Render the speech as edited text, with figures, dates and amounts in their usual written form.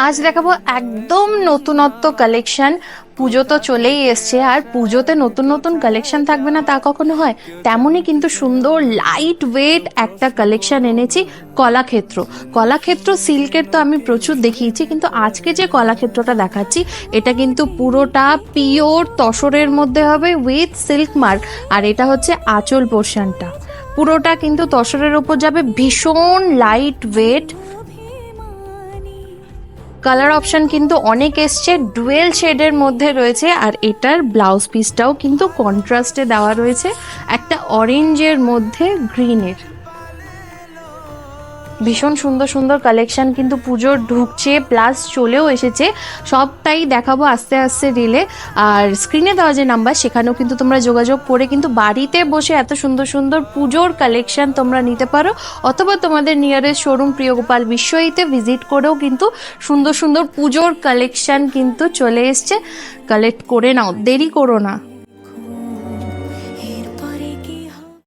আজ দেখাবো একদম নতুনত্ব কালেকশন। পুজো তো চলেই এসছে, আর পুজোতে নতুন নতুন কালেকশন থাকবে না তা কখনো হয়? তেমনই কিন্তু সুন্দর লাইট ওয়েট একটা কালেকশন এনেছি। কলাক্ষেত্র কলাক্ষেত্র সিল্কের তো আমি প্রচুর দেখিয়েছি, কিন্তু আজকে যে কলাক্ষেত্রটা দেখাচ্ছি এটা কিন্তু পুরোটা পিওর তসরের মধ্যে হবে উইথ সিল্ক মার্ক। আর এটা হচ্ছে আঁচল পোর্শনটা, পুরোটা কিন্তু তসরের ওপর যাবে, ভীষণ লাইট ওয়েট। কালার অপশন কিন্তু অনেক এসছে, ডুয়েল শেডের মধ্যে রয়েছে। আর এটার ব্লাউজ পিসটাও কিন্তু কন্ট্রাস্টে দেওয়া রয়েছে, একটা অরেঞ্জের মধ্যে গ্রিনের। ভীষণ সুন্দর সুন্দর কালেকশন কিন্তু পুজোর ঢুকছে, প্লাস চলেও এসেছে। সবটাই দেখাবো আস্তে আস্তে রিলে। আর স্ক্রিনে দেওয়া যে নাম্বার, সেখানেও কিন্তু তোমরা যোগাযোগ করে কিন্তু বাড়িতে বসে এত সুন্দর সুন্দর পুজোর কালেকশন তোমরা নিতে পারো, অথবা তোমাদের নিয়ারেস্ট শোরুম প্রিয়গোপাল বিশ্বইতে ভিজিট করেও কিন্তু সুন্দর সুন্দর পুজোর কালেকশন কিন্তু চলে এসছে। কালেক্ট করে নাও, দেরি করো না।